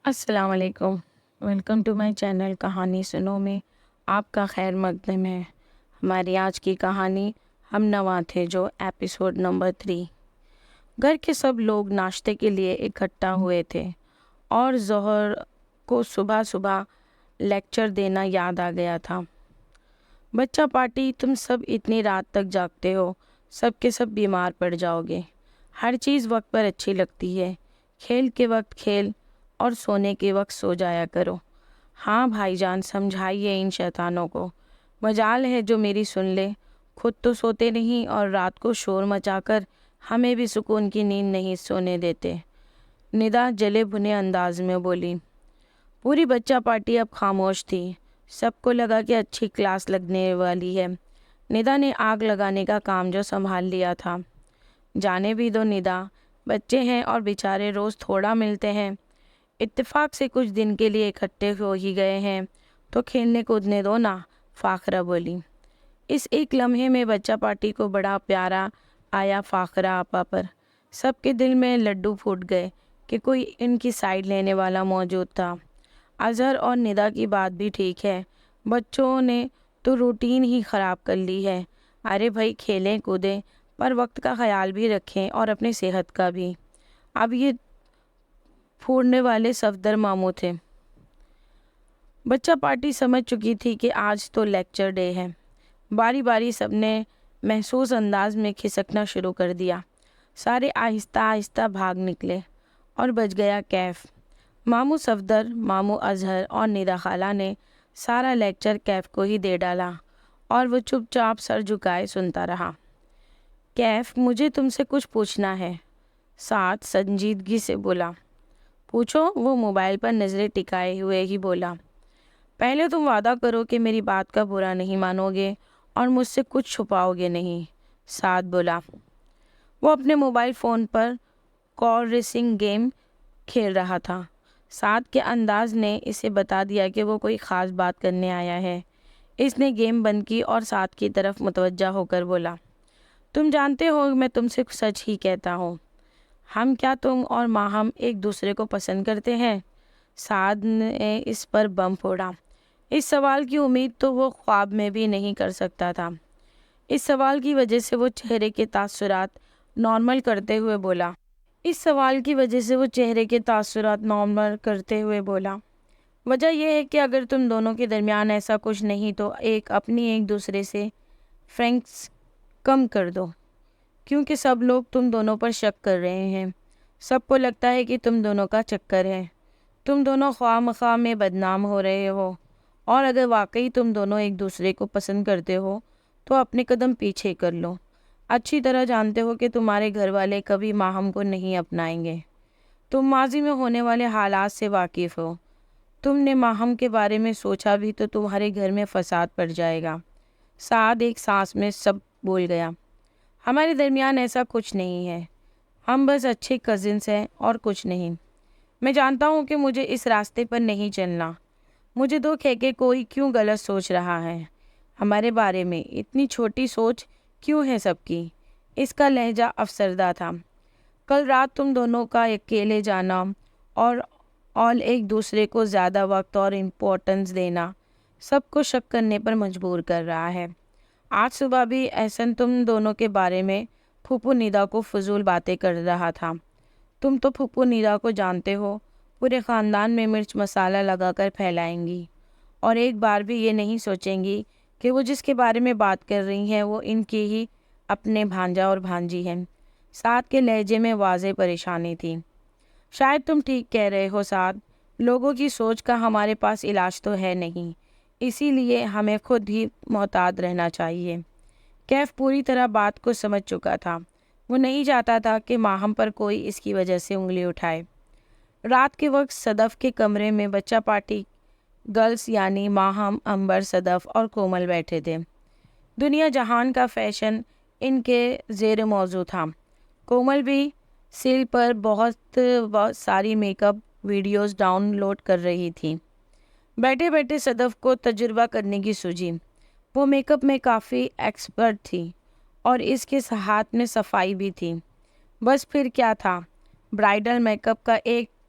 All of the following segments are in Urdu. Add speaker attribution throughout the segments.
Speaker 1: السلام علیکم، ویلکم ٹو مائی چینل کہانی سنو میں آپ کا خیر مقدم ہے۔ ہماری آج کی کہانی ہم نوا تھے جو ایپیسوڈ نمبر 3۔ گھر کے سب لوگ ناشتے کے لیے اکٹھا ہوئے تھے اور ظہر کو صبح صبح لیکچر دینا یاد آ گیا تھا۔ بچہ پارٹی، تم سب اتنی رات تک جاگتے ہو، سب کے سب بیمار پڑ جاؤ گے۔ ہر چیز وقت پر اچھی لگتی ہے، کھیل کے وقت کھیل اور سونے کے وقت سو جایا کرو۔ ہاں بھائی جان، سمجھائیے ان شیطانوں کو، مجال ہے جو میری سن لے۔ خود تو سوتے نہیں اور رات کو شور مچا کر ہمیں بھی سکون کی نیند نہیں سونے دیتے، ندا جلے بھنے انداز میں بولی۔ پوری بچہ پارٹی اب خاموش تھی، سب کو لگا کہ اچھی کلاس لگنے والی ہے۔ ندا نے آگ لگانے کا کام جو سنبھال لیا تھا۔ جانے بھی دو ندا، بچے ہیں اور بیچارے روز تھوڑا ملتے ہیں، اتفاق سے کچھ دن کے لیے اکٹھے ہو ہی گئے ہیں تو کھیلنے کودنے دو نا، فاخرہ بولی۔ اس ایک لمحے میں بچہ پارٹی کو بڑا پیارا آیا فاخرہ آپا پر۔ سب کے دل میں لڈو پھوٹ گئے کہ کوئی ان کی سائیڈ لینے والا موجود تھا۔ اظہر اور ندا کی بات بھی ٹھیک ہے، بچوں نے تو روٹین ہی خراب کر لی ہے۔ ارے بھائی، کھیلیں کودیں پر وقت کا خیال بھی رکھیں اور اپنی صحت کا بھی۔ اب یہ پھوڑنے والے صفدر ماموں تھے۔ بچہ پارٹی سمجھ چکی تھی کہ آج تو لیکچر ڈے ہے۔ باری باری سب نے محسوس انداز میں کھسکنا شروع کر دیا۔ سارے آہستہ آہستہ بھاگ نکلے اور بج گیا کیف۔ ماموں صفدر، ماموں اظہر اور ندا خالہ نے سارا لیکچر کیف کو ہی دے ڈالا اور وہ چپ چاپ سر جھکائے سنتا رہا۔ کیف، مجھے تم سے کچھ پوچھنا ہے، ساتھ سنجیدگی سے بولا۔ پوچھو، وہ موبائل پر نظریں ٹکائے ہوئے ہی بولا۔ پہلے تم وعدہ کرو کہ میری بات کا برا نہیں مانو گے اور مجھ سے کچھ چھپاؤ گے نہیں، ساتھ بولا۔ وہ اپنے موبائل فون پر کار ریسنگ گیم کھیل رہا تھا۔ ساتھ کے انداز نے اسے بتا دیا کہ وہ کوئی خاص بات کرنے آیا ہے۔ اس نے گیم بند کی اور ساتھ کی طرف متوجہ ہو کر بولا، تم جانتے ہو میں تم سے سچ ہی کہتا ہوں، ہم کیا تم اور ماہم ایک دوسرے کو پسند کرتے ہیں؟ سعد نے اس پر بم پھوڑا۔ اس سوال کی امید تو وہ خواب میں بھی نہیں کر سکتا تھا۔ اس سوال کی وجہ سے وہ چہرے کے تاثرات نارمل کرتے ہوئے بولا۔ وجہ یہ ہے کہ اگر تم دونوں کے درمیان ایسا کچھ نہیں تو ایک دوسرے سے فرینکس کم کر دو، کیونکہ سب لوگ تم دونوں پر شک کر رہے ہیں۔ سب کو لگتا ہے کہ تم دونوں کا چکر ہے، تم دونوں خواہ مخواہ میں بدنام ہو رہے ہو، اور اگر واقعی تم دونوں ایک دوسرے کو پسند کرتے ہو تو اپنے قدم پیچھے کر لو۔ اچھی طرح جانتے ہو کہ تمہارے گھر والے کبھی ماہم کو نہیں اپنائیں گے۔ تم ماضی میں ہونے والے حالات سے واقف ہو، تم نے ماہم کے بارے میں سوچا بھی تو تمہارے گھر میں فساد پڑ جائے گا۔ سعد ایک سانس میں سب بول گیا۔ ہمارے درمیان ایسا کچھ نہیں ہے، ہم بس اچھے کزنس ہیں اور کچھ نہیں۔ میں جانتا ہوں کہ مجھے اس راستے پر نہیں چلنا، مجھے دکھ ہے کہ کوئی کیوں غلط سوچ رہا ہے ہمارے بارے میں، اتنی چھوٹی سوچ کیوں ہے سب کی۔ اس کا لہجہ افسردہ تھا۔ کل رات تم دونوں کا اکیلے جانا اور ایک دوسرے کو زیادہ وقت اور امپورٹنس دینا سب کو شک کرنے پر مجبور کر رہا ہے۔ آج صبح بھی احسن تم دونوں کے بارے میں پھوپھو ندا کو فضول باتیں کر رہا تھا۔ تم تو پھوپھو ندا کو جانتے ہو، پورے خاندان میں مرچ مسالہ لگا کر پھیلائیں گی اور ایک بار بھی یہ نہیں سوچیں گی کہ وہ جس کے بارے میں بات کر رہی ہیں وہ ان کی ہی اپنے بھانجا اور بھانجی ہیں۔ سعد کے لہجے میں واضح پریشانی تھی۔ شاید تم ٹھیک کہہ رہے ہو سعد، لوگوں کی سوچ کا ہمارے پاس علاج تو ہے نہیں، اسی لیے ہمیں خود ہی محتاط رہنا چاہیے۔ کیف پوری طرح بات کو سمجھ چکا تھا، وہ نہیں چاہتا تھا کہ ماہم پر کوئی اس کی وجہ سے انگلی اٹھائے۔ رات کے وقت صدف کے کمرے میں بچہ پارٹی گرلز یعنی ماہم، عنبر، صدف اور کومل بیٹھے تھے۔ دنیا جہان کا فیشن ان کے زیر موضوع تھا۔ کومل بھی سیل پر بہت ساری makeup videos download کر رہی تھی۔ بیٹھے بیٹھے صدف کو تجربہ کرنے کی سوجی، وہ میک اپ میں کافی ایکسپرٹ تھی اور اس کے ہاتھ میں صفائی بھی تھی۔ بس پھر کیا تھا، برائڈل میک اپ کا ایک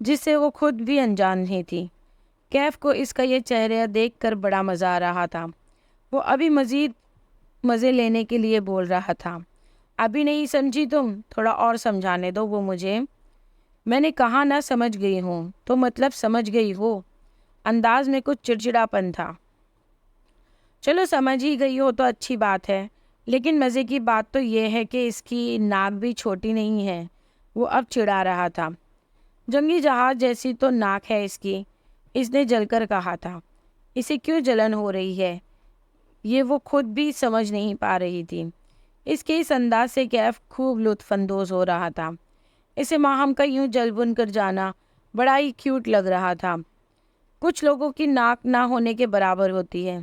Speaker 1: جس سے وہ خود بھی انجان نہیں تھی۔ کیف کو اس کا یہ چہرہ دیکھ کر بڑا مزہ آ رہا تھا۔ وہ ابھی مزید مزے لینے کے لیے بول رہا تھا۔ ابھی نہیں سمجھی تم، تھوڑا اور سمجھانے دو وہ مجھے۔ میں نے کہا نہ سمجھ گئی ہوں، تو مطلب سمجھ گئی ہو۔ انداز میں کچھ چڑچڑاپن تھا۔ چلو سمجھ ہی گئی ہو تو اچھی بات ہے، لیکن مزے کی بات تو یہ ہے کہ اس کی ناک بھی چھوٹی نہیں ہے۔ وہ اب چڑھا رہا تھا۔ جنگی جہاز جیسی تو ناک ہے اس نے جل کر کہا تھا۔ اسے کیوں جلن ہو رہی ہے یہ وہ خود بھی سمجھ نہیں پا رہی تھی۔ اس کے اس انداز سے کیف خوب لطف اندوز ہو رہا تھا۔ اسے ماہم کا یوں جل بن کر جانا بڑا ہی کیوٹ لگ رہا تھا۔ کچھ لوگوں کی ناک نہ ہونے کے برابر ہوتی ہے،